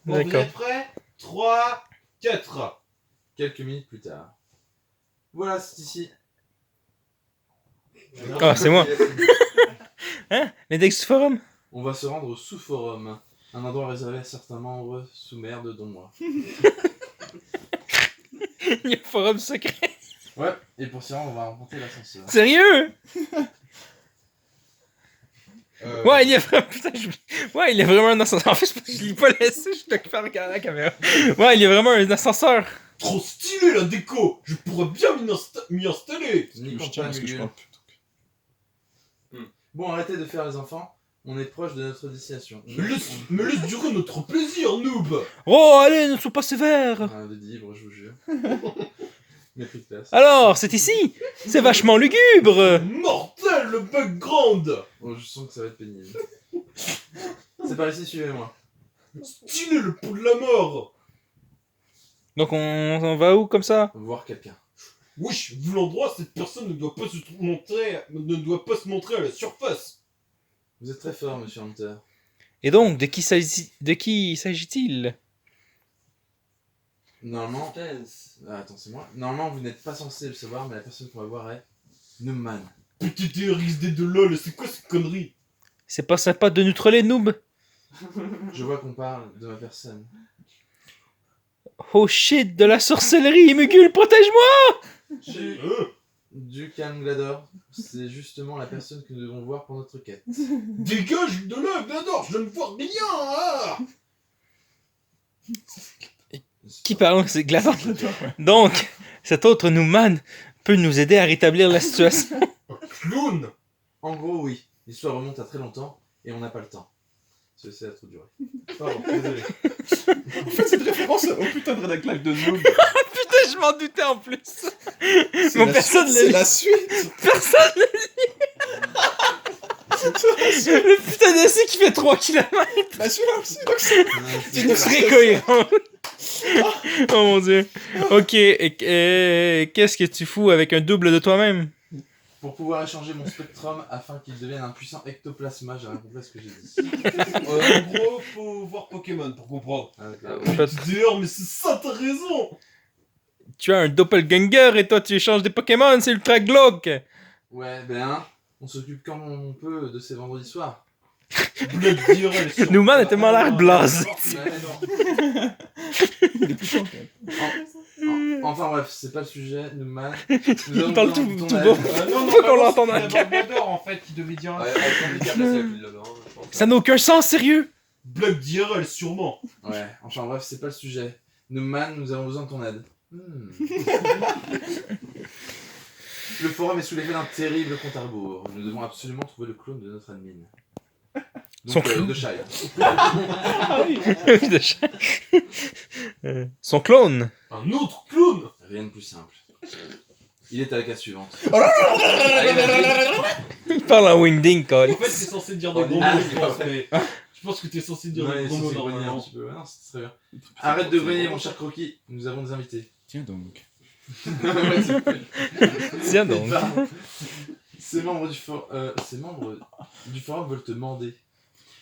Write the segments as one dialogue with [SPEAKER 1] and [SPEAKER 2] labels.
[SPEAKER 1] Bon, vous êtes prêts? 3, 4. Quelques minutes plus tard. Voilà, c'est ici.
[SPEAKER 2] Ah, c'est moi. Hein? L'index du forum?
[SPEAKER 1] On va se rendre sous forum. Un endroit réservé à certains membres sous merde, dont moi.
[SPEAKER 2] Il y a un forum secret.
[SPEAKER 1] Ouais, et pour ça, on va rencontrer l'ascenseur.
[SPEAKER 2] Sérieux? Ouais, il y a vraiment... Putain, ouais, il y a vraiment un ascenseur. En fait, je lis pas laissé, je suis occupé à regarder la caméra. Ouais, il y a vraiment un ascenseur.
[SPEAKER 3] Trop stylé la déco. Je pourrais bien m'y installer.
[SPEAKER 1] Ni
[SPEAKER 4] Je tiens parce que je parle plus.
[SPEAKER 1] Bon, arrêtez de faire les enfants. On est proche de notre destination.
[SPEAKER 3] Mais laisse durer notre plaisir, noob.
[SPEAKER 2] Oh, allez, ne sois pas sévère.
[SPEAKER 1] Un de libre, je vous jure. Mépris de classe.
[SPEAKER 2] Alors, c'est ici. C'est vachement lugubre.
[SPEAKER 3] Mortel le background.
[SPEAKER 1] Bon, je sens que ça va être pénible. C'est par ici, suivez-moi.
[SPEAKER 3] Stylé le pot de la mort.
[SPEAKER 2] Donc, on va où comme ça?
[SPEAKER 1] Voir quelqu'un.
[SPEAKER 3] Wesh, vu l'endroit, cette personne ne doit pas se montrer à la surface.
[SPEAKER 1] Vous êtes très fort, monsieur Hunter.
[SPEAKER 2] Et donc, de qui s'agit-il?
[SPEAKER 1] Normalement... attends, c'est moi. Normalement, vous n'êtes pas censé le savoir, mais la personne qu'on va voir est... Newman.
[SPEAKER 3] PTT RXD de LOL, c'est quoi cette connerie?
[SPEAKER 2] C'est pas sympa de nous troller, noob.
[SPEAKER 1] Je vois qu'on parle de ma personne.
[SPEAKER 2] Oh shit, de la sorcellerie, Mugul, protège-moi!
[SPEAKER 1] Du calme, Glador. C'est justement la personne que nous devons voir pour notre quête.
[SPEAKER 3] Dégage de là, Glador, je ne vois rien hein.
[SPEAKER 2] Qui parle? C'est Glador. Donc, cet autre Newman peut nous aider à rétablir la situation.
[SPEAKER 3] Clown.
[SPEAKER 1] En gros, oui. L'histoire remonte à très longtemps et on n'a pas le temps. C'est à trop durer. Pardon, désolé.
[SPEAKER 4] En fait, cette référence au putain de rédaclage de noob.
[SPEAKER 2] Putain, je m'en doutais en plus. Mon personne le
[SPEAKER 4] C'est
[SPEAKER 2] lit.
[SPEAKER 4] la suite.
[SPEAKER 2] Personne le lit. Le putain d'essai qui fait 3 km.
[SPEAKER 4] La suite aussi. Donc c'est
[SPEAKER 2] C'est très cohérent. Oh mon dieu. Ok, et qu'est-ce que tu fous avec un double de toi-même?
[SPEAKER 1] Pour pouvoir échanger mon spectrum afin qu'il devienne un puissant ectoplasma, j'ai rien compris à ce que j'ai dit.
[SPEAKER 3] En gros, faut voir Pokémon pour comprendre.
[SPEAKER 1] Ah, d'accord.
[SPEAKER 3] D'ailleurs, mais c'est ça, t'as raison.
[SPEAKER 2] Tu as un doppelganger et toi tu échanges des Pokémon, c'est ultra glauque.
[SPEAKER 1] Ouais, ben, on s'occupe quand on peut de ces vendredis soirs.
[SPEAKER 3] Blood Direl sur...
[SPEAKER 2] Newman a tellement l'air blasé.
[SPEAKER 4] Il est plus chaud, quand même.
[SPEAKER 1] Enfin bref, c'est pas le sujet, Newman.
[SPEAKER 2] Il parle tout
[SPEAKER 1] ton
[SPEAKER 2] bas.
[SPEAKER 3] non,
[SPEAKER 2] Faut qu'on l'entende dans le
[SPEAKER 3] Glador en fait qui devait dire...
[SPEAKER 5] Ouais, avec handicap, là, c'est plus de là-bas, je pense.
[SPEAKER 2] Ça n'a aucun sens, sérieux.
[SPEAKER 3] Blood Direl, sûrement.
[SPEAKER 1] Ouais, enfin bref, c'est pas le sujet. Newman, nous avons besoin de ton aide. Le forum est sous l'effet d'un terrible compte à rebours. Nous devons absolument trouver le clone de notre admin.
[SPEAKER 2] Son
[SPEAKER 1] Donc,
[SPEAKER 2] clone
[SPEAKER 1] de Shire.
[SPEAKER 2] Son clone.
[SPEAKER 3] Un autre clown.
[SPEAKER 1] Rien de plus simple. Il est à la case suivante.
[SPEAKER 2] Il parle en wingding,
[SPEAKER 3] En
[SPEAKER 2] Cole.
[SPEAKER 3] fait, t'es censé dire des gros mots, je pense, mais... Je pense que t'es censé dire des gros mots normalement.
[SPEAKER 1] un petit peu. Ouais, non, c'est très bien. Arrête de grogner, mon cher Croquis. Nous avons des invités.
[SPEAKER 4] Tiens donc.
[SPEAKER 1] Ouais, c'est cool.
[SPEAKER 2] Tiens donc.
[SPEAKER 1] Pardon. Ces membres du forum veulent te demander.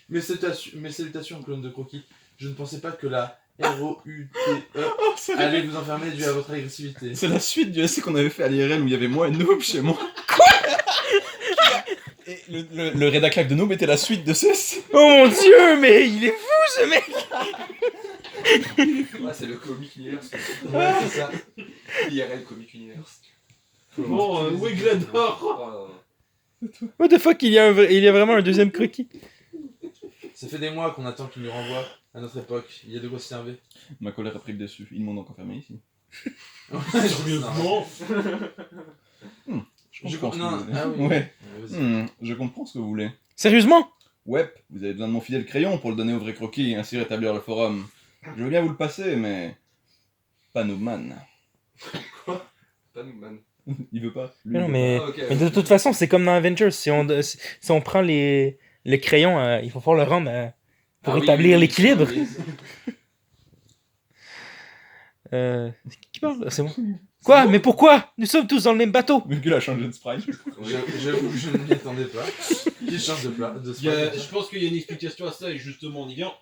[SPEAKER 1] Mes salutations, clone de Croquis. Je ne pensais pas que la ROUTE allait vous enfermer dû à votre agressivité.
[SPEAKER 4] C'est la suite du essai qu'on avait fait à l'IRL où il y avait moi et Noob chez moi. Et le rédaclac de Noob était la suite de ce essai.
[SPEAKER 2] Oh mon dieu, mais il est fou ce mec.
[SPEAKER 5] Ouais, c'est le Comic Universe.
[SPEAKER 1] Ouais, c'est ça.
[SPEAKER 5] IRL Comic Universe.
[SPEAKER 3] Bon, ouais, Glador.
[SPEAKER 5] Oh,
[SPEAKER 2] What the fuck, il y a vraiment un deuxième Croquis.
[SPEAKER 1] Ça fait des mois qu'on attend qu'il nous renvoie à notre époque. Il y a de quoi s'énerver.
[SPEAKER 4] Ma colère a pris le dessus. Ils m'ont donc enfermé ici.
[SPEAKER 3] Sérieusement.
[SPEAKER 4] Je comprends ce que
[SPEAKER 1] non,
[SPEAKER 4] vous voulez.
[SPEAKER 1] ah oui.
[SPEAKER 4] Ouais.
[SPEAKER 1] Vas-y.
[SPEAKER 4] Je comprends ce que vous voulez.
[SPEAKER 2] Sérieusement?
[SPEAKER 4] Ouais, vous avez besoin de mon fidèle crayon pour le donner au vrai Croquis et ainsi rétablir le forum. Je veux bien vous le passer, mais... Pas Noobman.
[SPEAKER 5] Pas nous, man.
[SPEAKER 4] Il veut pas. Lui,
[SPEAKER 2] Mais non,
[SPEAKER 4] il veut
[SPEAKER 2] mais,
[SPEAKER 5] Ah, ok.
[SPEAKER 2] mais de toute façon, c'est comme dans Avengers. Si on prend les crayons, il faut falloir le rendre pour
[SPEAKER 1] Ah oui,
[SPEAKER 2] rétablir
[SPEAKER 1] oui,
[SPEAKER 2] l'équilibre.
[SPEAKER 1] oui.
[SPEAKER 2] Qui parle? C'est bon. Quoi? Mais pourquoi? Nous sommes tous dans le même bateau.
[SPEAKER 4] Mugul a changé de sprite.
[SPEAKER 1] J'avoue que je ne m'y attendais pas. Qui change de plat de
[SPEAKER 3] Je pense qu'il y a une explication à ça et justement on y vient.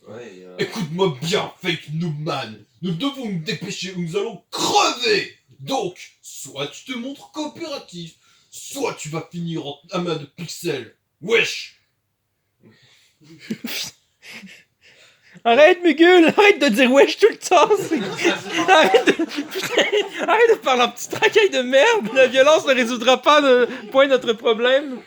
[SPEAKER 5] Ouais,
[SPEAKER 3] Écoute-moi bien, fake noobman. Nous devons nous dépêcher ou nous allons crever. Donc, soit tu te montres coopératif, soit tu vas finir en amas de pixels. Wesh.
[SPEAKER 2] Arrête, Mugul! Arrête de dire wesh tout le temps! Arrête de... Putain, arrête de parler en petit tracaille de merde! La violence ne résoudra pas le point de notre problème!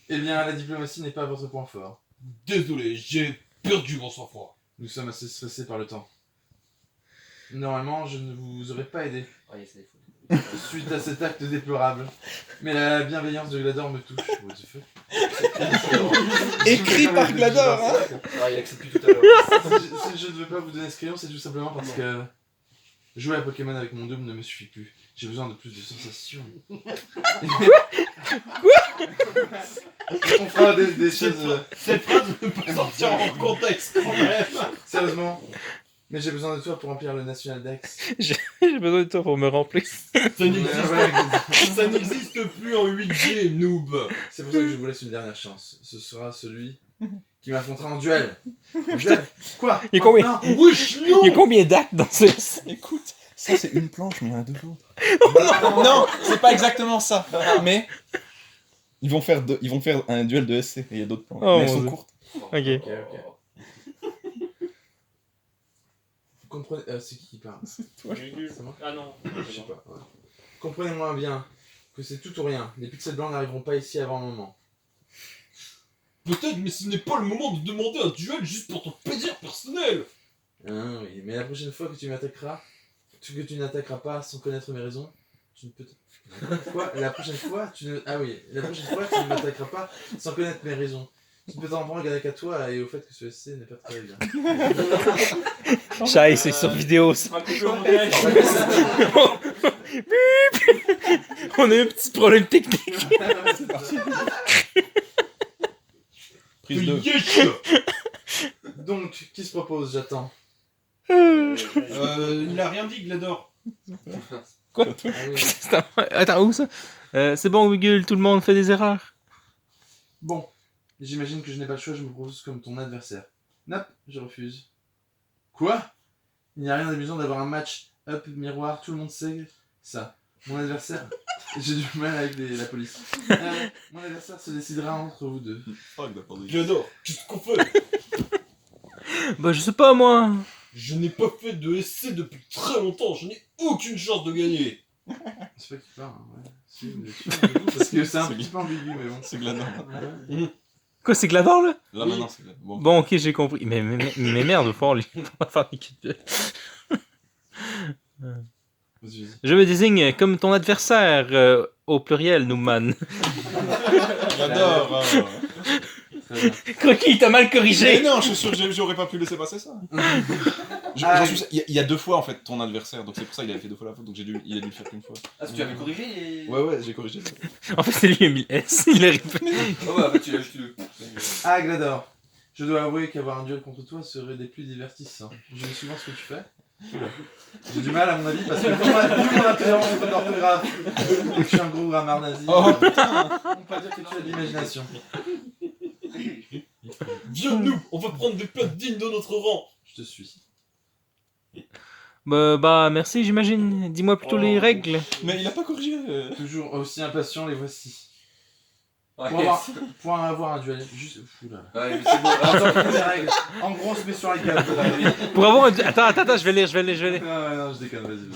[SPEAKER 1] Eh bien, la diplomatie n'est pas votre point fort.
[SPEAKER 3] Désolé, j'ai perdu mon sang-froid.
[SPEAKER 1] Nous sommes assez stressés par le temps. Normalement, je ne vous aurais pas aidé
[SPEAKER 5] Ouais, c'est fou.
[SPEAKER 1] suite à cet acte déplorable. Mais la bienveillance de Glador me touche. What the fuck?
[SPEAKER 4] Écrit par Glador, hein.
[SPEAKER 5] Ah, il accepte plus tout à l'heure.
[SPEAKER 1] Si je ne veux pas vous donner ce crayon, c'est tout simplement parce que jouer à Pokémon avec mon double ne me suffit plus. J'ai besoin de plus de sensations. On fera des choses...
[SPEAKER 3] Cette phrase ne peut pas sortir en contexte quand même.
[SPEAKER 1] Sérieusement. Mais j'ai besoin de toi pour remplir le National Dex.
[SPEAKER 2] J'ai besoin de toi pour me remplir.
[SPEAKER 3] Ça n'existe plus en 8G, noob.
[SPEAKER 1] C'est pour ça que je vous laisse une dernière chance. Ce sera celui qui m'affrontera en duel. En duel. Quoi?
[SPEAKER 2] Il y a combien?
[SPEAKER 1] Non.
[SPEAKER 3] Wesh, non.
[SPEAKER 2] Il y a combien d'actes dans ce...
[SPEAKER 4] Écoute, ça c'est une planche, mais il y en a deux autres. Non, c'est pas exactement ça. Mais ils vont faire un duel de SC et il y a d'autres planches.
[SPEAKER 2] Oh,
[SPEAKER 4] mais elles
[SPEAKER 2] mon
[SPEAKER 4] sont
[SPEAKER 2] Dieu.
[SPEAKER 4] courtes.
[SPEAKER 2] Ok.
[SPEAKER 1] Ok. Vous comprenez... c'est qui parle? C'est moi.
[SPEAKER 6] Ah non.
[SPEAKER 1] Je sais pas. Ouais. Comprenez-moi bien que c'est tout ou rien. Les pixels blancs n'arriveront pas ici avant un moment.
[SPEAKER 3] Peut-être, mais ce n'est pas le moment de demander un duel juste pour ton plaisir personnel.
[SPEAKER 1] Ah oui, mais la prochaine fois que tu m'attaqueras, que tu n'attaqueras pas sans connaître mes raisons, tu ne peux... Quoi? La prochaine fois, tu ne... Ah oui, la prochaine fois, tu ne m'attaqueras pas sans connaître mes raisons. Tu ne peux t'en prendre qu'à toi et au fait que ce SC n'est pas très bien.
[SPEAKER 2] Chai, c'est sur vidéo.
[SPEAKER 6] On va couper au montage.
[SPEAKER 2] On a eu un petit problème technique.
[SPEAKER 1] C'est parti.
[SPEAKER 4] Prise 2.
[SPEAKER 3] Yesh.
[SPEAKER 1] Donc, qui se propose? J'attends.
[SPEAKER 3] Il a rien dit, Glador.
[SPEAKER 2] Quoi?
[SPEAKER 1] Ah oui.
[SPEAKER 2] C'est un- Attends, où ça? C'est bon, Mugul, tout le monde fait des erreurs.
[SPEAKER 1] Bon, j'imagine que je n'ai pas le choix, je me propose comme ton adversaire. Nope, je refuse. Quoi? Il n'y a rien d'amusant d'avoir un match up miroir, tout le monde sait ça. Mon adversaire, j'ai du mal avec la police. Mon adversaire se décidera entre vous deux.
[SPEAKER 3] Glador, qu'est-ce qu'on fait?
[SPEAKER 2] Bah, je sais pas, moi.
[SPEAKER 3] Je n'ai pas fait de SC depuis très longtemps, je n'ai aucune chance de gagner.
[SPEAKER 1] C'est pas qui parle, hein, ouais. Si, mais tu vois, parce que c'est un petit peu ambigu, mais bon.
[SPEAKER 4] C'est Glador.
[SPEAKER 1] Ouais.
[SPEAKER 2] Quoi, c'est Glador, là?
[SPEAKER 4] Là maintenant c'est Glador. Bon.
[SPEAKER 2] Bon, ok, j'ai compris. Mais merde, il faut faire des calculs.
[SPEAKER 1] Vas-y, vas-y.
[SPEAKER 2] Je me désigne comme ton adversaire, au pluriel, Newman.
[SPEAKER 4] Glador.
[SPEAKER 1] Très bien.
[SPEAKER 2] Croquis, t'as mal
[SPEAKER 4] Mais
[SPEAKER 2] corrigé.
[SPEAKER 4] non, je suis sûr que j'aurais pas pu laisser passer ça.
[SPEAKER 1] Ah,
[SPEAKER 4] Il y a deux fois en fait ton adversaire, donc c'est pour ça qu'il avait fait deux fois la faute, donc il a dû le faire qu'une fois.
[SPEAKER 5] Ah, parce que tu avais corrigé et...
[SPEAKER 4] Ouais, j'ai corrigé.
[SPEAKER 2] En fait, c'est lui qui a mis le S. Il a répété.
[SPEAKER 5] Ah ouais, bah tu l'as juste le...
[SPEAKER 1] Ah, Glador, je dois avouer qu'avoir un duel contre toi serait des plus divertissants. J'aime souvent ce que tu fais. J'ai du mal à mon avis parce que vu mon intérieur en faute d'orthographe et que je suis un gros grammar nazi,
[SPEAKER 4] Oh,
[SPEAKER 1] on peut pas dire que tu as de l'imagination.
[SPEAKER 3] Viens nous, on va prendre des places dignes de notre rang.
[SPEAKER 1] Je te suis.
[SPEAKER 2] Bah, merci, j'imagine. Dis-moi plutôt les règles.
[SPEAKER 4] Mais il a pas corrigé.
[SPEAKER 1] Toujours aussi impatient, les voici.
[SPEAKER 5] Ouais,
[SPEAKER 1] Pour avoir un duel, juste... Oula.
[SPEAKER 5] ouais, mais c'est bon.
[SPEAKER 1] Attends, les règles. En gros, on se met sur la cave.
[SPEAKER 2] Pour avoir un... Attends, je vais lire.
[SPEAKER 1] Non, je déconne, vas-y.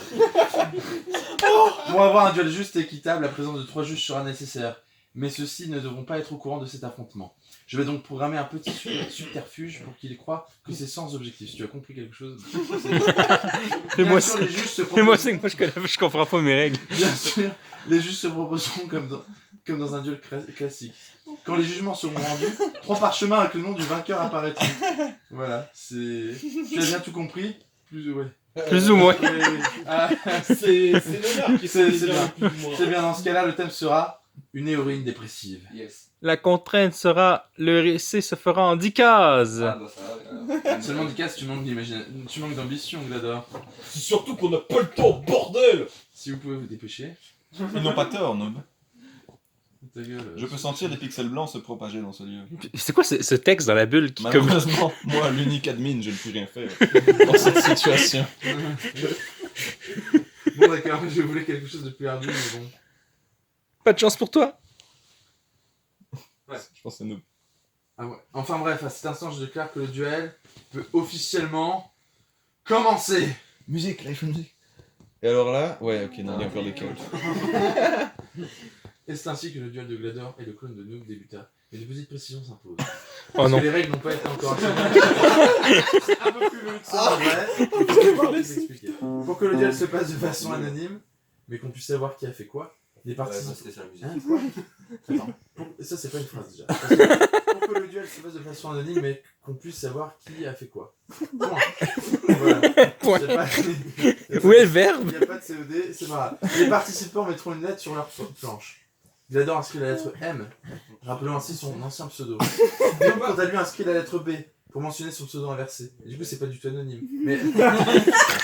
[SPEAKER 1] Pour avoir un duel juste et équitable, la présence de 3 juges sera nécessaire. Mais ceux-ci ne devront pas être au courant de cet affrontement. Je vais donc programmer un petit subterfuge pour qu'ils croient que c'est sans objectif. Si tu as compris quelque chose...
[SPEAKER 2] Fais-moi
[SPEAKER 1] Bien sûr, les juges se
[SPEAKER 2] Fais-moi
[SPEAKER 1] proposent...
[SPEAKER 2] signe, moi je comprends pas mes règles.
[SPEAKER 1] Bien sûr, les juges se proposeront comme dans un duel classique. Quand les jugements seront rendus, 3 parchemins avec le nom du vainqueur apparaîtront. Voilà, c'est... Tu as bien tout compris? Plus ou
[SPEAKER 2] Plus ou moins.
[SPEAKER 1] Ah,
[SPEAKER 3] C'est l'honneur qui
[SPEAKER 1] C'est
[SPEAKER 3] s'est
[SPEAKER 1] bien.
[SPEAKER 3] plus ou moins.
[SPEAKER 1] c'est bien, dans ce cas-là, le thème sera une héroïne dépressive.
[SPEAKER 5] Yes.
[SPEAKER 2] La contrainte sera le récit se fera en 10 cases.
[SPEAKER 5] Ah bah ça va.
[SPEAKER 1] Seulement du casse, tu manques d'ambition, Glador.
[SPEAKER 3] C'est surtout qu'on n'a pas le temps, bordel.
[SPEAKER 1] Si vous pouvez vous dépêcher.
[SPEAKER 4] Ils n'ont pas tort, Noob.
[SPEAKER 1] Ta gueule.
[SPEAKER 4] Je peux sentir des pixels blancs se propager dans ce lieu.
[SPEAKER 2] C'est quoi ce texte dans la bulle qui comme...
[SPEAKER 4] Malheureusement, moi, l'unique admin, je ne puis rien faire dans cette situation.
[SPEAKER 1] Bon d'accord, je voulais quelque chose de plus ardu, mais bon.
[SPEAKER 2] Pas de chance pour toi.
[SPEAKER 4] Je pense que c'est Noob.
[SPEAKER 1] Ah ouais. Enfin bref, à cet instant, je déclare que le duel peut officiellement commencer.
[SPEAKER 4] Musique, live musique. Et alors là, ouais, ok, non, il y a encore des câbles.
[SPEAKER 1] Et c'est ainsi que le duel de Glador et le clone de Noob débuta. Mais de petites précisions s'imposent.
[SPEAKER 2] Oh
[SPEAKER 1] Parce
[SPEAKER 2] non.
[SPEAKER 1] que les règles n'ont pas été encore actionnées. Un peu plus long que ça, en vrai. Je vais vous expliquer. Pour que le duel se passe de façon anonyme, mais qu'on puisse savoir qui a fait quoi, les participants...
[SPEAKER 5] C'était ça la musique.
[SPEAKER 1] Hein, quoi Attends, ça c'est pas une phrase déjà. Parce que pour que le duel se passe de façon anonyme, mais qu'on puisse savoir qui a fait quoi. Point. Voilà.
[SPEAKER 2] Point.
[SPEAKER 1] C'est pas-
[SPEAKER 2] Où est le verbe?
[SPEAKER 1] Il n'y a pas de COD, c'est pas grave. Les participants mettront une lettre sur leur planche. Glador inscrit la lettre M, rappelant ainsi son ancien pseudo. Noob, quant à lui, inscrit la lettre B, pour mentionner son pseudo inversé. Et du coup, c'est pas du tout anonyme. Mais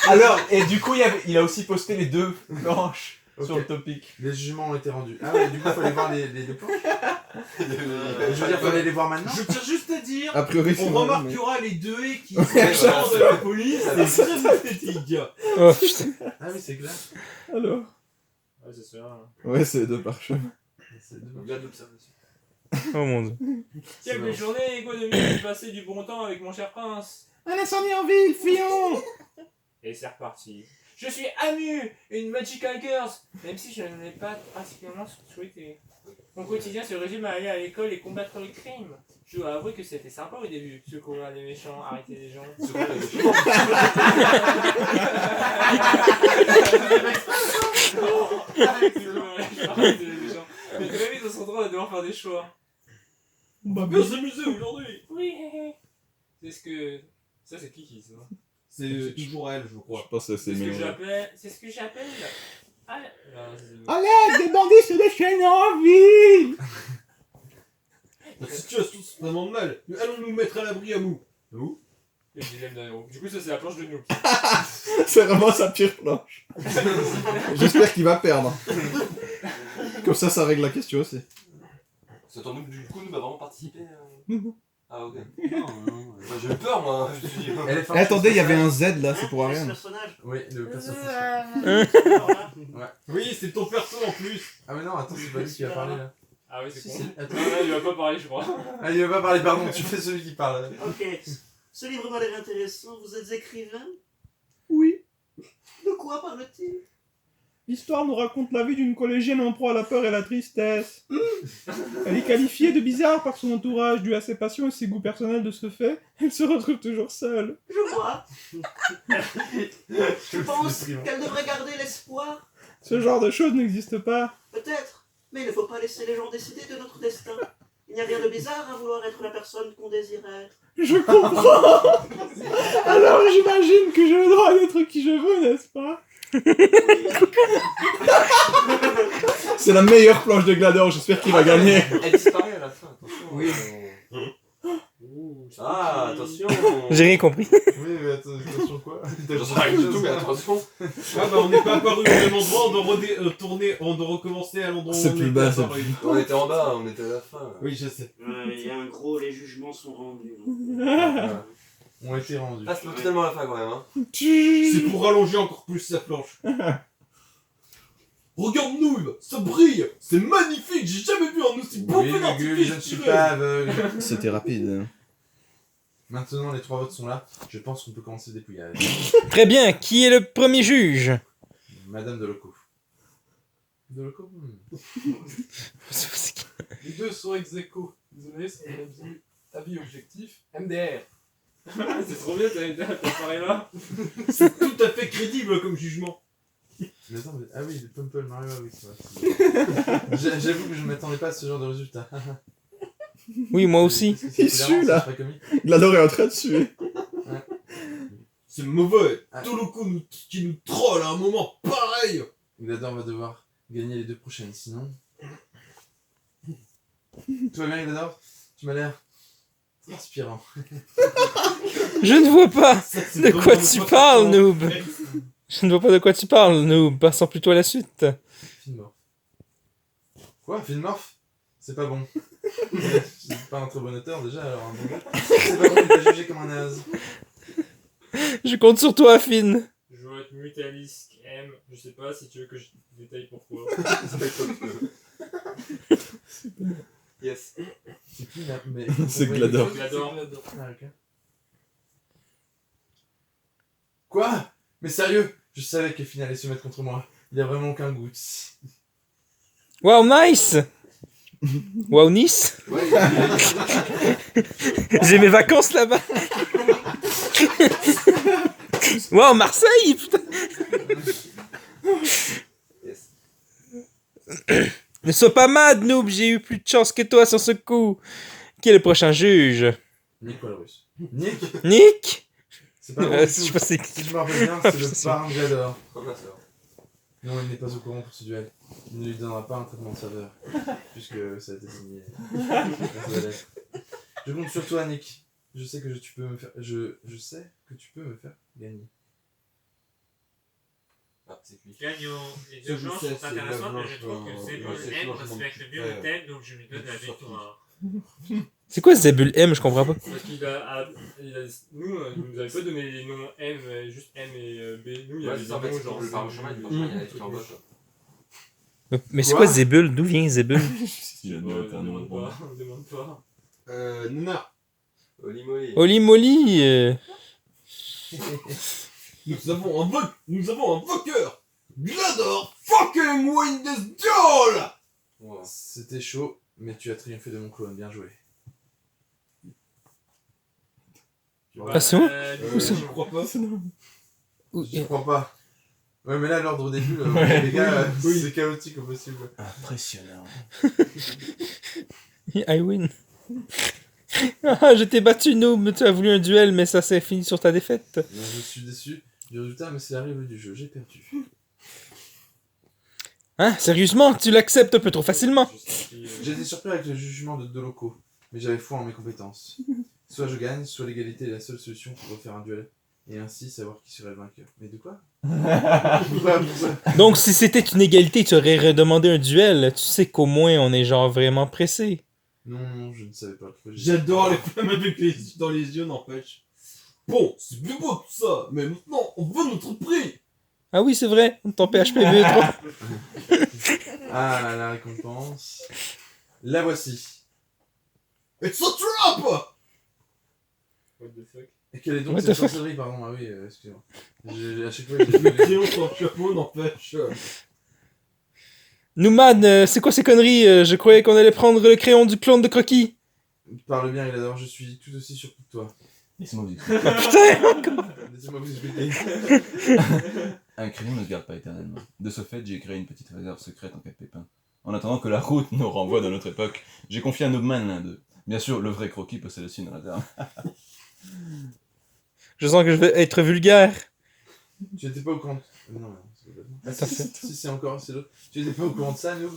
[SPEAKER 4] Alors, et du coup, il a aussi posté les deux planches sur
[SPEAKER 1] Ok.
[SPEAKER 4] le topic.
[SPEAKER 1] les jugements ont été rendus. Ah ouais, du coup, il fallait voir les deux planches. Je veux dire, fallait les voir maintenant.
[SPEAKER 3] Je tiens juste à dire,
[SPEAKER 4] A priori,
[SPEAKER 3] on
[SPEAKER 4] normal,
[SPEAKER 3] remarquera les deux haies qui sont de la police, c'est très esthétique.
[SPEAKER 2] Oh putain.
[SPEAKER 1] Ah oui, c'est clair.
[SPEAKER 4] mais- Alors.
[SPEAKER 6] Ouais, c'est sûr.
[SPEAKER 4] Ouais, c'est les deux parchemins.
[SPEAKER 1] C'est deux
[SPEAKER 5] Regarde l'observation.
[SPEAKER 2] Oh mon dieu.
[SPEAKER 1] C'est
[SPEAKER 6] Quelle belle
[SPEAKER 1] bon.
[SPEAKER 6] journée, quoi de mieux de passer du bon temps avec mon cher prince.
[SPEAKER 4] Un incendie en ville, fuyons!
[SPEAKER 6] Et c'est reparti. Je suis Amu, une Magical Girl, même si je ne l'ai pas particulièrement souhaité. Mon quotidien se résume à aller à l'école et combattre le crime. Je dois avouer que c'était sympa au début. Secourir les méchants, arrêter les gens. Arrêter les méchants. Mais très vite, on se retrouve à devoir faire des choix.
[SPEAKER 3] On va bien s'amuser aujourd'hui.
[SPEAKER 6] Oui. C'est ce que... Ça, c'est Kiki, ça.
[SPEAKER 3] C'est toujours elle, je
[SPEAKER 4] Je
[SPEAKER 3] crois.
[SPEAKER 4] pense que c'est
[SPEAKER 6] C'est ce que
[SPEAKER 4] mélangé.
[SPEAKER 6] j'appelle... C'est ce que j'appelle... Ah, non, c'est-
[SPEAKER 4] Allez, des bandits se déchaînent en ville!
[SPEAKER 3] La situation se présente mal. Allons nous mettre à l'abri à Mou. Où?
[SPEAKER 6] Le dilemme d'un héros. Du coup, ça, c'est la planche de Noob.
[SPEAKER 4] C'est vraiment sa pire planche. J'espère qu'il va perdre. Comme ça règle la question aussi.
[SPEAKER 5] C'est ton du coup, nous va vraiment participer. Ah, ok. Bah, j'ai eu peur, moi. Je me suis dit.
[SPEAKER 1] Elle est forte,
[SPEAKER 4] Eh, attendez, il y avait
[SPEAKER 1] cette
[SPEAKER 4] un Z là, c'est pour
[SPEAKER 7] Ce
[SPEAKER 4] rien.
[SPEAKER 7] personnage.
[SPEAKER 1] Oui, le personnage.
[SPEAKER 7] Alors là,
[SPEAKER 3] Oui, c'est ton perso en plus.
[SPEAKER 1] Ah mais non, attends, c'est pas lui qui va parler là.
[SPEAKER 6] Ah oui, c'est
[SPEAKER 1] Si,
[SPEAKER 6] con.
[SPEAKER 1] si, attends.
[SPEAKER 6] Non, là, il va pas parler, je crois.
[SPEAKER 1] Ah, il va pas parler, pardon, tu fais celui qui parle.
[SPEAKER 7] Ok. Ce livre m'a l'air intéressant. Vous êtes écrivain?
[SPEAKER 4] Oui.
[SPEAKER 7] De quoi parle-t-il?
[SPEAKER 8] L'histoire nous raconte la vie d'une collégienne en proie à la peur et la tristesse. Elle est qualifiée de bizarre par son entourage dû à ses passions et ses goûts personnels de ce fait. Elle se retrouve toujours seule.
[SPEAKER 7] Je vois. Je pense qu'elle devrait garder l'espoir.
[SPEAKER 8] Ce genre de choses n'existe pas.
[SPEAKER 7] Peut-être. Mais il ne faut pas laisser les gens décider de notre destin. Il n'y a rien de bizarre à vouloir être la personne qu'on désire être.
[SPEAKER 8] Je comprends. Alors j'imagine que j'ai le droit d'être qui je veux, n'est-ce pas?
[SPEAKER 4] C'est la meilleure planche de Glador, j'espère qu'il va gagner.
[SPEAKER 5] Elle disparaît à la fin, attention.
[SPEAKER 1] Oui.
[SPEAKER 5] Ah, attention.
[SPEAKER 2] J'ai rien compris.
[SPEAKER 1] Oui, mais attends, attention quoi.
[SPEAKER 5] J'en sais rien du tout, mais attention.
[SPEAKER 3] Ah bah on n'est pas apparu au même endroit, on doit retourner, on doit recommencer à l'endroit où
[SPEAKER 4] C'est
[SPEAKER 3] on
[SPEAKER 4] plus
[SPEAKER 3] était
[SPEAKER 4] bas, c'est
[SPEAKER 3] apparu.
[SPEAKER 5] On était en bas, on était à la fin.
[SPEAKER 3] Oui, je sais.
[SPEAKER 7] Il y a un gros, les jugements sont rendus.
[SPEAKER 1] Ont été rendus.
[SPEAKER 5] Ah, c'est totalement à la fin quand même. Hein.
[SPEAKER 3] C'est pour rallonger encore plus sa planche. Regarde Noob, ça brille, c'est magnifique, j'ai jamais vu un aussi beau
[SPEAKER 1] Oui,
[SPEAKER 3] feu
[SPEAKER 1] Mugul,
[SPEAKER 3] d'artifice
[SPEAKER 1] je ne suis
[SPEAKER 3] tiré.
[SPEAKER 1] pas aveugle.
[SPEAKER 4] C'était rapide.
[SPEAKER 1] Maintenant, les 3 votes sont là. Je pense qu'on peut commencer le dépouillage.
[SPEAKER 2] Très bien, qui est le premier juge?
[SPEAKER 1] Madame de Loco. De Loco
[SPEAKER 9] Les deux sont ex aequo. Désolé, c'est mon avis objectif. MDR.
[SPEAKER 6] C'est trop bien, t'as parlé là.
[SPEAKER 3] C'est tout à fait crédible comme jugement.
[SPEAKER 1] Mais attends, ah oui, le Pumple Mario, oui, c'est vrai. J'avoue que je ne m'attendais pas à ce genre de résultat.
[SPEAKER 2] Oui, moi aussi.
[SPEAKER 1] Est-ce que c'est
[SPEAKER 4] Il sue,
[SPEAKER 1] hilarant,
[SPEAKER 4] là.
[SPEAKER 1] c'est pas comique.
[SPEAKER 4] Glador est en train de suer.
[SPEAKER 3] C'est mauvais.
[SPEAKER 1] Ah.
[SPEAKER 3] Toloko qui nous troll à un moment pareil.
[SPEAKER 1] Glador va devoir gagner les 2 prochaines, sinon... Tout va bien, Glador? Tu m'as l'air inspirant.
[SPEAKER 2] Je ne vois pas
[SPEAKER 3] C'est
[SPEAKER 2] de quoi
[SPEAKER 3] vraiment
[SPEAKER 2] tu
[SPEAKER 3] pas
[SPEAKER 2] parles,
[SPEAKER 3] ça.
[SPEAKER 2] noob. Je ne vois pas de quoi tu parles, noob. Passons plutôt à la suite.
[SPEAKER 1] Filmorph. Quoi, Filmorph? C'est pas bon. C'est pas un très bon auteur déjà, alors un bon gars. C'est pas bon, il va juger comme un naze.
[SPEAKER 2] Je compte sur toi, Finn.
[SPEAKER 6] Je veux être Mutalisk M. Je sais pas si tu veux que je détaille pourquoi.
[SPEAKER 5] Yes.
[SPEAKER 1] C'est qui là? Mais...
[SPEAKER 4] C'est Glador.
[SPEAKER 6] J'adore.
[SPEAKER 1] Ah, ok. Quoi? Mais sérieux? Je savais que Finn allait se mettre contre moi. Il a vraiment aucun goût.
[SPEAKER 2] Wow, nice. Wow, Nice.
[SPEAKER 5] Ouais,
[SPEAKER 2] J'ai mes vacances là-bas. Wow, Marseille, putain.
[SPEAKER 5] yes.
[SPEAKER 2] Ne sois pas mad, noob. J'ai eu plus de chance que toi sur ce coup. Qui est le prochain juge?
[SPEAKER 1] Nick Walrus. Nick?
[SPEAKER 2] Nick?
[SPEAKER 1] C'est pas bon du
[SPEAKER 2] Je
[SPEAKER 1] tout.
[SPEAKER 2] sais pas c'est
[SPEAKER 1] Si je me rappelle bien, c'est le parrain de Glador.
[SPEAKER 5] Oh, ma soeur.
[SPEAKER 1] Non, il n'est pas au courant pour ce duel. Il ne lui donnera pas un traitement de saveur, puisque ça a été signé. Je compte sur toi, Nick. Je sais que tu peux me faire. Je sais que tu peux me faire gagner.
[SPEAKER 5] Ah, c'est cuit.
[SPEAKER 6] Gagnant. Les
[SPEAKER 3] Ça, je
[SPEAKER 6] urgences
[SPEAKER 3] sais,
[SPEAKER 6] sont
[SPEAKER 3] c'est
[SPEAKER 6] intéressantes,
[SPEAKER 3] la
[SPEAKER 6] mais je trouve que
[SPEAKER 3] blanche,
[SPEAKER 6] Zebul
[SPEAKER 3] c'est
[SPEAKER 6] M
[SPEAKER 3] blanche,
[SPEAKER 6] respecte
[SPEAKER 3] c'est
[SPEAKER 6] mieux
[SPEAKER 3] blanche.
[SPEAKER 6] le thème, donc je lui donne la victoire.
[SPEAKER 2] C'est quoi Zebul M? Je comprends pas.
[SPEAKER 6] Parce qu'il nous, il nous avait pas donné les noms M, juste M et B. Nous, il y
[SPEAKER 5] Ouais,
[SPEAKER 6] avait
[SPEAKER 5] c'est ça, en fait,
[SPEAKER 6] des noms
[SPEAKER 5] c'est
[SPEAKER 6] genre.
[SPEAKER 5] pour le parchemin, il y a des trucs en bas, quoi.
[SPEAKER 2] Mais c'est
[SPEAKER 1] Quoi?
[SPEAKER 2] quoi Zebul? D'où vient Zebul?
[SPEAKER 4] Il a
[SPEAKER 6] Ouais,
[SPEAKER 4] noté un
[SPEAKER 6] demande
[SPEAKER 4] nom.
[SPEAKER 6] pas, demande pas.
[SPEAKER 3] Nana,
[SPEAKER 5] Oli molly.
[SPEAKER 2] Oli Molly.
[SPEAKER 3] nous avons un vainqueur. Glador fucking win this duel.
[SPEAKER 5] Wow.
[SPEAKER 1] C'était chaud, mais tu as triomphé de mon clone. Bien joué.
[SPEAKER 2] Ah, c'est moi?
[SPEAKER 3] J'y crois pas.
[SPEAKER 1] Je crois pas. Ouais, mais là, l'ordre au début, les gars, c'est chaotique au possible.
[SPEAKER 4] Impressionnant.
[SPEAKER 2] I win. Ah, je t'ai battu, noob. Tu as voulu un duel, mais ça s'est fini sur ta défaite.
[SPEAKER 1] Je suis déçu du résultat, mais c'est la règle du jeu. J'ai perdu.
[SPEAKER 2] Hein? Sérieusement? Tu l'acceptes un peu trop facilement.
[SPEAKER 1] J'ai été surpris avec le jugement de deux locaux, mais j'avais foi en mes compétences. Soit je gagne, soit l'égalité est la seule solution pour refaire un duel, et ainsi savoir qui serait le vainqueur. Mais de quoi? Pourquoi?
[SPEAKER 2] Donc, si c'était une égalité, tu aurais redemandé un duel. Tu sais qu'au moins, on est genre vraiment pressé.
[SPEAKER 1] Non, je ne savais pas.
[SPEAKER 3] J'adore les femmes avec les yeux dans les yeux, n'empêche. Bon, c'est plus beau tout ça, mais maintenant on veut notre prix.
[SPEAKER 2] Ah oui, c'est vrai. Ton PHPV 3.
[SPEAKER 1] Ah, la récompense. La voici.
[SPEAKER 3] It's a trap.
[SPEAKER 6] What the fuck?
[SPEAKER 1] Et quelle est donc
[SPEAKER 2] What
[SPEAKER 1] cette
[SPEAKER 2] the fuck?
[SPEAKER 1] sorcellerie, pardon? Ah oui, excusez-moi. À chaque fois,
[SPEAKER 3] Le crayon sur le chapeau, n'empêche.
[SPEAKER 2] Nouman, c'est quoi ces conneries? Je croyais qu'on allait prendre le crayon du clone de Croquis.
[SPEAKER 1] Parle bien, Glador, je suis tout aussi surpris que toi.
[SPEAKER 4] Laissez-moi vous expliquer.
[SPEAKER 2] Putain!
[SPEAKER 1] Laissez-moi vous expliquer.
[SPEAKER 4] Un crayon ne se garde pas éternellement. De ce fait, j'ai créé une petite réserve secrète en cas de pépin. En attendant que la route nous renvoie dans notre époque, j'ai confié à Noobman l'un d'eux. Bien sûr, le vrai Croquis possède aussi une réserve.
[SPEAKER 2] Je sens que je vais être vulgaire.
[SPEAKER 1] Tu étais pas au courant de... Non, c'est pas
[SPEAKER 2] Ah, ça fait.
[SPEAKER 1] Si, c'est encore, c'est l'autre. Tu étais pas au courant de ça, Noob?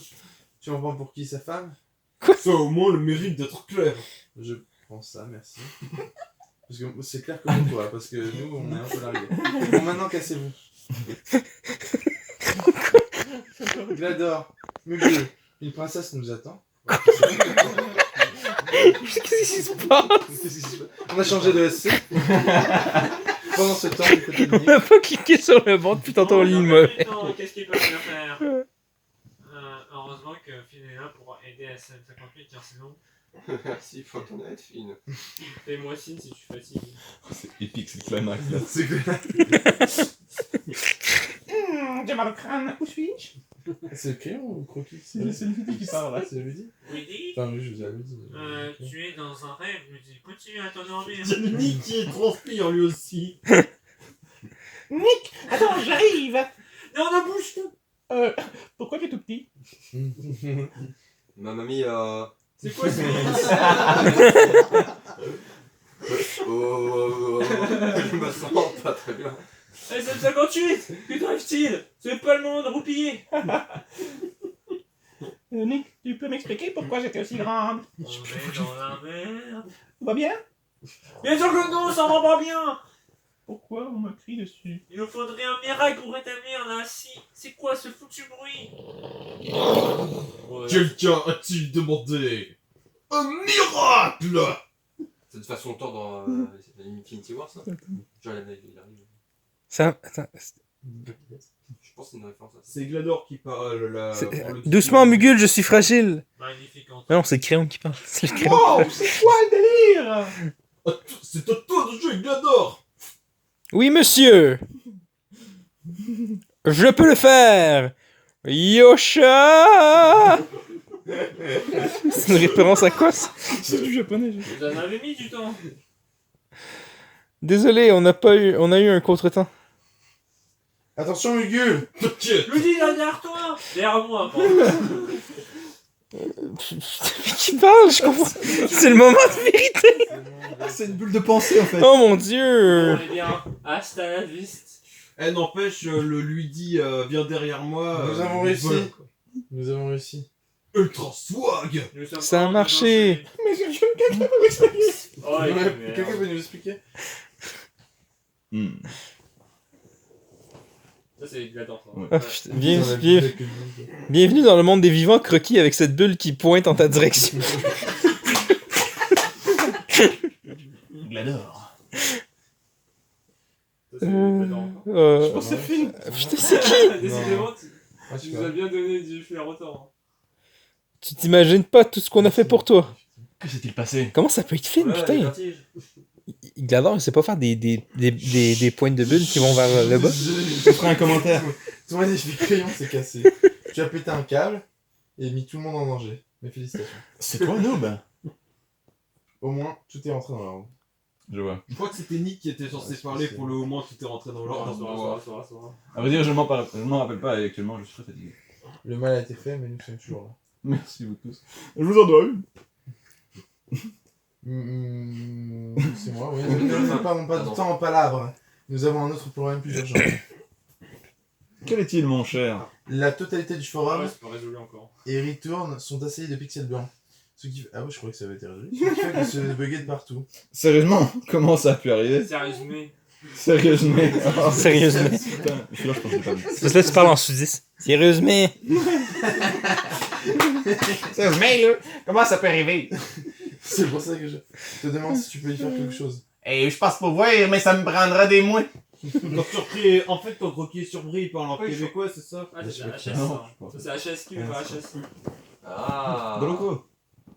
[SPEAKER 1] Tu en prends pour qui? Sa femme?
[SPEAKER 3] Ça a au moins le mérite d'être clair.
[SPEAKER 1] Je prends ça, merci. Parce que c'est clair comme toi, parce que nous, on est un peu largués. Bon, maintenant, cassez-vous. Glador, Mugu, une princesse nous attend.
[SPEAKER 2] Qu'est-ce qui se passe?
[SPEAKER 1] Qu'est-ce qui se passe? On a changé de SC. Pendant ce temps, du côté de
[SPEAKER 2] On
[SPEAKER 1] Nick.
[SPEAKER 2] n'a pas cliqué sur le banc depuis tantôt en ligne, moi.
[SPEAKER 6] Qu'est-ce qu'ils peuvent bien faire? Heureusement que Finn est là pour aider à 58, car sinon,
[SPEAKER 5] Merci, faut t'en être fine.
[SPEAKER 6] fais-moi signe si tu fatigues.
[SPEAKER 4] C'est épique, c'est le climax là.
[SPEAKER 1] C'est clair.
[SPEAKER 8] J'ai mal au crâne. Où suis-je?
[SPEAKER 1] C'est le crayon ou le croquis?
[SPEAKER 8] C'est le petit qui parle là.
[SPEAKER 1] C'est le midi?
[SPEAKER 6] Woody,
[SPEAKER 1] Enfin, oui, je vous avais dit.
[SPEAKER 6] tu es dans un rêve, Woody. Continue à t'endormir.
[SPEAKER 3] C'est Nick qui est transpire lui aussi.
[SPEAKER 8] Nick, attends, j'arrive.
[SPEAKER 6] Non, non, bouge
[SPEAKER 8] Pourquoi tu es tout petit?
[SPEAKER 5] Ma mamie
[SPEAKER 6] C'est quoi ce
[SPEAKER 5] je me sens pas très bien.
[SPEAKER 6] Hey, c'est 58! Que t'arrive-t-il? C'est pas le moment de roupiller!
[SPEAKER 8] Nick, tu peux m'expliquer pourquoi j'étais aussi grande?
[SPEAKER 6] On est dans la merde.
[SPEAKER 8] Tout va bien?
[SPEAKER 6] Bien sûr que non, ça va pas bien.
[SPEAKER 8] Pourquoi on m'a crié dessus?
[SPEAKER 6] Il nous faudrait un miracle pour rétablir la scie. C'est quoi ce foutu bruit?
[SPEAKER 3] Quelqu'un a-t-il demandé un miracle?
[SPEAKER 5] C'est de façon de tordre dans Infinity War, ça. Genre, il arrive.
[SPEAKER 2] Ça, attends,
[SPEAKER 5] Je pense que c'est une référence à ça.
[SPEAKER 3] C'est Glador qui parle là.
[SPEAKER 2] doucement, Mugul, je suis fragile.
[SPEAKER 6] Magnifique en
[SPEAKER 2] Non, c'est le crayon qui parle. C'est le crayon.
[SPEAKER 8] Wow, c'est quoi le délire?
[SPEAKER 3] C'est à toi de jouer, Glador.
[SPEAKER 2] Oui, monsieur. Je peux le faire. Yosha. C'est une référence à quoi ça?
[SPEAKER 8] C'est du japonais.
[SPEAKER 6] Vous en avez mis du temps.
[SPEAKER 2] Désolé, on a eu un contretemps.
[SPEAKER 1] Attention, Mugul!
[SPEAKER 3] T'inquiète.
[SPEAKER 6] Luigi, derrière toi. Derrière moi, pardon.
[SPEAKER 2] Qui parle, je comprends. C'est le moment de vérité.
[SPEAKER 4] C'est une bulle de pensée en fait.
[SPEAKER 2] Oh mon dieu.
[SPEAKER 6] Eh bien, hasta la vista.
[SPEAKER 3] N'empêche, le lui dit viens derrière moi.
[SPEAKER 1] Nous avons réussi.
[SPEAKER 3] voilà, quoi.
[SPEAKER 1] Nous avons réussi.
[SPEAKER 3] Ultra swag.
[SPEAKER 6] Nous sommes
[SPEAKER 2] Ça a
[SPEAKER 6] pas en
[SPEAKER 2] marché.
[SPEAKER 8] Mais j'ai quelqu'un qui peut m'expliquer.
[SPEAKER 6] danger. Oh,
[SPEAKER 1] Ouais,
[SPEAKER 6] merde.
[SPEAKER 1] quelqu'un peut nous expliquer?
[SPEAKER 6] Ça, c'est Gladiator. ça.
[SPEAKER 4] Ouais.
[SPEAKER 2] Ah, putain, bienvenue dans le monde des vivants, Croquis, avec cette bulle qui pointe en ta direction.
[SPEAKER 4] Glador.
[SPEAKER 6] Ça, c'est Gladiator.
[SPEAKER 2] Je
[SPEAKER 8] pense que c'est fini.
[SPEAKER 2] Putain, c'est qui?
[SPEAKER 6] Décidément,
[SPEAKER 1] Ah, je
[SPEAKER 6] tu
[SPEAKER 1] sais
[SPEAKER 6] nous
[SPEAKER 1] pas.
[SPEAKER 6] as bien donné du flair au temps.
[SPEAKER 2] Tu t'imagines pas tout ce qu'on a fait pour toi.
[SPEAKER 4] Que s'est-il passé?
[SPEAKER 2] Comment ça peut être film,
[SPEAKER 5] Ouais, les
[SPEAKER 2] putain?
[SPEAKER 5] vertiges.
[SPEAKER 2] Glador, il sait pas faire des pointes de bulles qui vont vers le bas.
[SPEAKER 4] Je ferai un commentaire.
[SPEAKER 1] Ton magnifique crayon s'est cassé. Tu as pété un câble et mis tout le monde en danger. Mes félicitations.
[SPEAKER 4] C'est toi, Noob?
[SPEAKER 1] Au moins, tout est rentré dans l'ordre.
[SPEAKER 4] Je vois.
[SPEAKER 3] Je crois que c'était Nick qui était censé parler pour le au moins tout est rentré dans l'ordre.
[SPEAKER 4] À vrai dire, je m'en rappelle pas et actuellement je suis très fatigué.
[SPEAKER 1] Le mal a été fait, mais nous sommes toujours là.
[SPEAKER 4] Merci vous tous. Je vous en dois une.
[SPEAKER 1] C'est moi, oui. Ne perdons pas de temps en palabres. Nous avons un autre problème plus urgent.
[SPEAKER 4] Quel est-il, mon cher?
[SPEAKER 1] La totalité du forum
[SPEAKER 6] Ouais, c'est pas résolu encore.
[SPEAKER 1] et Return sont assaillis de pixels blancs. Ce qui... Ah ouais, je croyais que ça avait été résolu. Ce qui fait que se bugger de partout.
[SPEAKER 4] Sérieusement? Comment ça a pu arriver?
[SPEAKER 6] Sérieusement.
[SPEAKER 4] Sérieusement?
[SPEAKER 2] Sérieusement.
[SPEAKER 4] Putain, celui-là, je pense que j'ai pas vu.
[SPEAKER 2] Parce que là, tu parles en sous-10. Sérieusement.
[SPEAKER 8] Mais là, comment ça peut arriver?
[SPEAKER 1] C'est pour ça que je te demande si tu peux y faire quelque chose.
[SPEAKER 8] Eh, je passe pour voir, mais ça me prendra des mois.
[SPEAKER 3] Quand surpris, en fait, quand Croquis est surpris, il parle en
[SPEAKER 6] Oui,
[SPEAKER 3] québécois, c'est ça?
[SPEAKER 6] Ah, c'est HS,
[SPEAKER 4] Non,
[SPEAKER 6] ça.
[SPEAKER 4] je pense.
[SPEAKER 6] C'est HS qui veut faire HS.
[SPEAKER 5] Ah.
[SPEAKER 4] Boloko.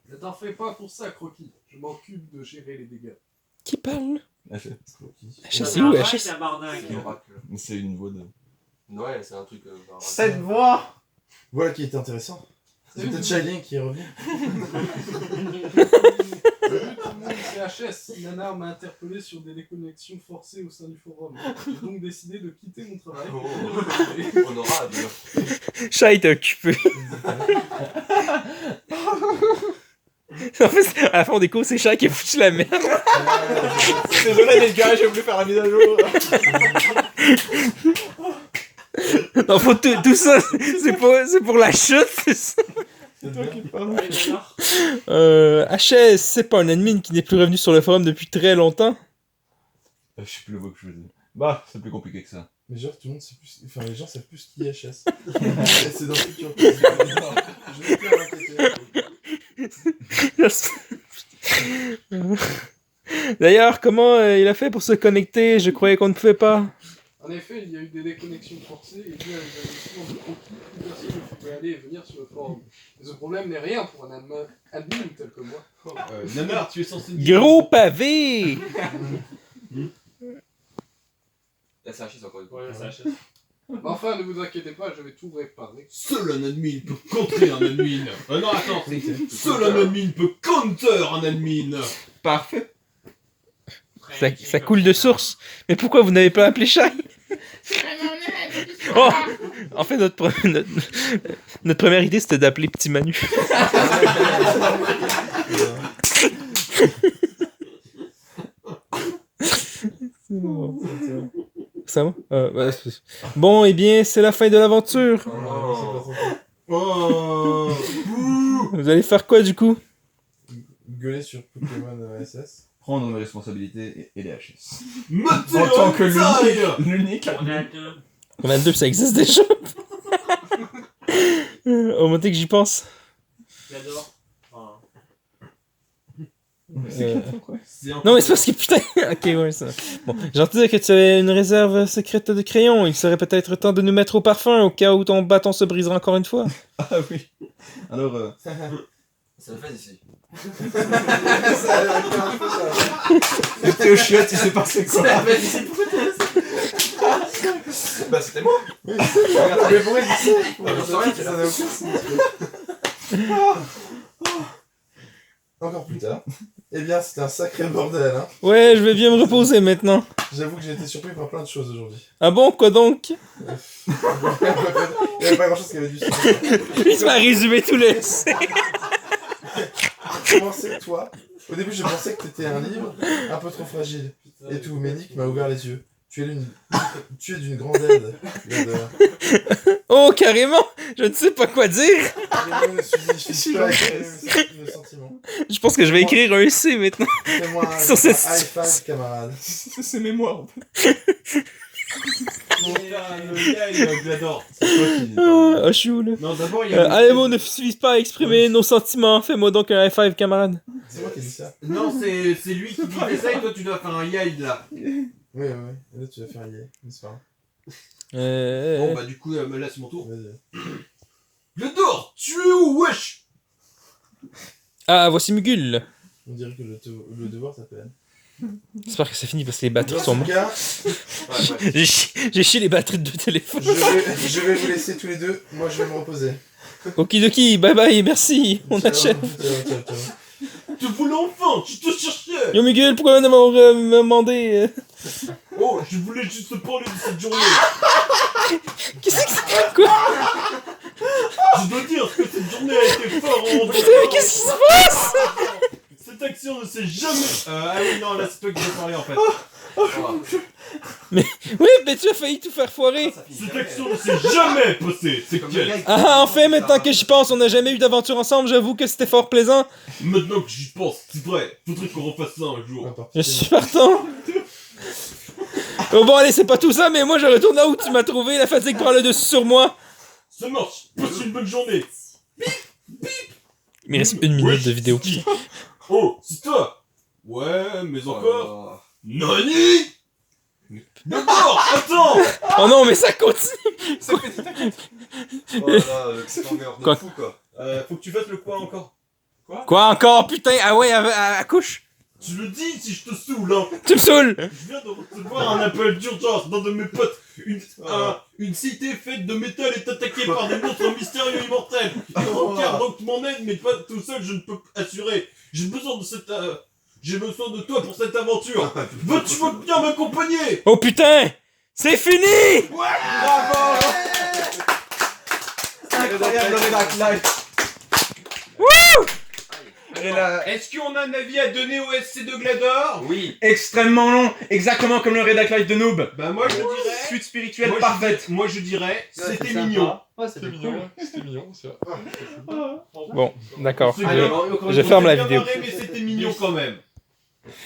[SPEAKER 9] Ne t'en fais pas pour ça, Croquis. Je m'occupe de gérer les dégâts.
[SPEAKER 2] Qui parle?
[SPEAKER 4] HS.
[SPEAKER 2] HS, c'est où, HS?
[SPEAKER 6] C'est un bardac.
[SPEAKER 5] C'est l'oracle.
[SPEAKER 4] C'est une voix de...
[SPEAKER 5] Ouais, c'est un truc.
[SPEAKER 8] Cette voix.
[SPEAKER 1] Voilà qui est intéressant. C'est peut-être Shailin qui est revenu.
[SPEAKER 9] Salut tout le monde, c'est HS. Nanar m'a interpellé sur des déconnexions forcées au sein du forum. J'ai donc décidé de quitter mon travail.
[SPEAKER 5] Oh. Honorable.
[SPEAKER 2] Chat est occupé. En fait, à la fin, on découvre c'est Chat qui a foutu la merde.
[SPEAKER 8] Désolé les gars, j'ai voulu faire la mise à jour.
[SPEAKER 2] Non, faut tout ça, c'est pour la chute, c'est ça.
[SPEAKER 8] C'est toi qui parles.
[SPEAKER 2] HS, c'est pas un admin qui n'est plus revenu sur le forum depuis très longtemps.
[SPEAKER 4] Je sais plus le mot que je veux dire. Bah, c'est plus compliqué que ça.
[SPEAKER 1] Mais genre, tout le monde sait plus. Enfin, les gens savent plus qui est HS. C'est dans le futur. Je vais plus m'inquiéter.
[SPEAKER 2] D'ailleurs, comment il a fait pour se connecter? Je croyais qu'on ne pouvait pas.
[SPEAKER 9] En effet, il y a eu des déconnexions forcées et dû à l'investissement de Croquis, plus personne ne pouvait aller et venir sur le forum. Mais ce problème n'est rien pour un admin tel que moi.
[SPEAKER 3] Nanar, tu es censé dire.
[SPEAKER 2] Gros pavé!
[SPEAKER 5] Là, c'est HS encore une fois.
[SPEAKER 6] Ouais, c'est HS.
[SPEAKER 9] Mais enfin, ne vous inquiétez pas, je vais tout réparer.
[SPEAKER 3] Seul un admin peut contrer un admin. Non, attends, seul un admin peut counter un admin.
[SPEAKER 8] Parfait.
[SPEAKER 2] Ça coule de source. Mais pourquoi vous n'avez pas appelé Shai? Oh! En fait, notre première idée, c'était d'appeler Petit Manu. Ça va? Bon, eh bien, c'est la fin de l'aventure.
[SPEAKER 3] Oh.
[SPEAKER 2] Vous allez faire quoi, du coup?
[SPEAKER 1] Gueuler sur Pokémon SS.
[SPEAKER 4] prendre mes responsabilités et les HS.
[SPEAKER 3] Matez
[SPEAKER 4] En tant que
[SPEAKER 3] Einstein.
[SPEAKER 4] l'unique
[SPEAKER 6] On a deux.
[SPEAKER 2] On a 2, ça existe déjà. Au moment que j'y pense.
[SPEAKER 6] J'adore. Enfin,
[SPEAKER 3] C'est un-
[SPEAKER 2] Non, mais c'est parce que putain. Ok, ouais, ça. Bon, j'ai entendu que tu avais une réserve secrète de crayons. Il serait peut-être temps de nous mettre au parfum au cas où ton bâton se brisera encore une fois.
[SPEAKER 4] Ah oui. Alors,
[SPEAKER 5] Ça le fait ici.
[SPEAKER 4] t'es au chiotte, il s'est passé quoi?
[SPEAKER 5] Bah c'était moi.
[SPEAKER 1] Mais pourquoi il dit ça?
[SPEAKER 5] Je sais rien,
[SPEAKER 1] Ça n'a aucun sens. Encore plus tard. Eh bien, c'était un sacré bordel, hein.
[SPEAKER 2] Ouais, je vais bien me reposer maintenant.
[SPEAKER 1] J'avoue que j'ai été surpris par plein de choses aujourd'hui.
[SPEAKER 2] Ah bon, quoi donc?
[SPEAKER 1] Il n'y avait pas grand chose qui avait du sens.
[SPEAKER 2] Il m'a résumé tout le.
[SPEAKER 1] Je pensais que toi, au début, je pensais que t'étais un livre un peu trop fragile. Et tout, mais Nick m'a ouvert les yeux. Tu es d'une grande aide.
[SPEAKER 2] Oh, carrément! Je ne sais pas quoi dire!
[SPEAKER 1] Je me suis dit, je peux agréer le sentiment.
[SPEAKER 2] Je pense que je vais écrire un C maintenant.
[SPEAKER 1] Fais-moi un
[SPEAKER 2] Sur cette
[SPEAKER 1] high five, camarade.
[SPEAKER 8] C'est ses mémoires, en fait.
[SPEAKER 3] Le gars, il Glador.
[SPEAKER 2] Ah, je suis où là?
[SPEAKER 3] Non, d'abord, il y a.
[SPEAKER 2] Les mots ne suffisent pas à exprimer nos sentiments. Fais-moi donc un high five, camarade.
[SPEAKER 1] C'est moi qui ai dit ça.
[SPEAKER 3] Non, c'est lui qui disait ça et toi, tu dois faire un yide là.
[SPEAKER 1] Oui. Et là, tu vas faire un yé, n'est-ce pas?
[SPEAKER 3] Bon, bah, du coup, là, c'est mon tour.
[SPEAKER 1] Vas-y.
[SPEAKER 3] Glador, tu es où, wesh?
[SPEAKER 2] Ah, voici Mugul.
[SPEAKER 1] On dirait que le devoir s'appelle.
[SPEAKER 2] J'espère que c'est fini parce que les batteries
[SPEAKER 1] Dans
[SPEAKER 2] sont
[SPEAKER 1] ce
[SPEAKER 2] mortes.
[SPEAKER 1] cas,
[SPEAKER 2] J'ai chié les batteries de deux téléphones.
[SPEAKER 1] je vais vous laisser tous les deux. Moi, je vais me reposer.
[SPEAKER 2] Okidoki, bye bye, merci. On
[SPEAKER 1] Ciao,
[SPEAKER 2] achète.
[SPEAKER 1] ciao.
[SPEAKER 3] Te voulais enfin, je te cherchais.
[SPEAKER 2] Yo Miguel, pourquoi m'avoir demandé
[SPEAKER 3] Oh, je voulais juste te parler de cette journée.
[SPEAKER 2] Qu'est-ce que c'est? Quoi?
[SPEAKER 3] Je dois dire que cette journée a été fort en
[SPEAKER 2] Putain, mais qu'est-ce qui se passe?
[SPEAKER 3] Cette action ne s'est jamais... ah oui, non, là, c'est toi qui dois parler, en fait.
[SPEAKER 2] Oui, mais tu as failli tout faire foirer.
[SPEAKER 3] Cette action ne s'est jamais passée, c'est quel?
[SPEAKER 2] Ah, enfin, maintenant que j'y pense, on n'a jamais eu d'aventure ensemble, j'avoue que c'était fort plaisant.
[SPEAKER 3] Maintenant que j'y pense, c'est vrai, faudrait qu'on refasse ça un jour.
[SPEAKER 2] Je suis partant. Oh, bon, allez, c'est pas tout ça, mais moi je retourne là où tu m'as trouvé, la fatigue prend le dessus sur moi.
[SPEAKER 3] Ça marche, passe une bonne journée.
[SPEAKER 2] Il me reste 1 minute de vidéo.
[SPEAKER 3] C'est qui? Oh, c'est toi. Ouais, mais encore... Nani? D'abord, attends.
[SPEAKER 2] Oh non, mais ça continue.
[SPEAKER 5] Oh là là, c'est emmerde de
[SPEAKER 2] Quoi?
[SPEAKER 5] fou quoi.
[SPEAKER 3] Faut que tu fasses le quoi encore?
[SPEAKER 2] Quoi encore, putain? Ah ouais, à couche.
[SPEAKER 3] Tu le dis si je te saoule, hein.
[SPEAKER 2] Tu me saoules.
[SPEAKER 3] Je viens de recevoir un appel d'urgence d'un de mes potes. Une cité faite de métal est attaquée par des monstres mystérieux immortels. Je requiert donc mon aide, mais pas tout seul, je ne peux assurer. J'ai besoin de toi pour cette aventure. Veux-tu bien m'accompagner?
[SPEAKER 2] Oh putain! C'est fini!
[SPEAKER 5] Bravo! Incroyable le rédac live.
[SPEAKER 3] Est-ce qu'on a un avis à donner au SC de Glador?
[SPEAKER 5] Oui.
[SPEAKER 2] Extrêmement long, exactement comme le Redac Live de Noob.
[SPEAKER 3] Bah moi je dirais...
[SPEAKER 2] Suite spirituelle
[SPEAKER 3] Moi,
[SPEAKER 2] parfaite.
[SPEAKER 3] Moi je dirais, c'était mignon.
[SPEAKER 9] Ouais, c'était mignon, c'était mignon, c'est vrai.
[SPEAKER 2] Bon, d'accord.
[SPEAKER 3] C'est bien.
[SPEAKER 2] Je ferme la
[SPEAKER 3] Bien
[SPEAKER 2] vidéo.
[SPEAKER 3] barré, mais c'était mignon quand même.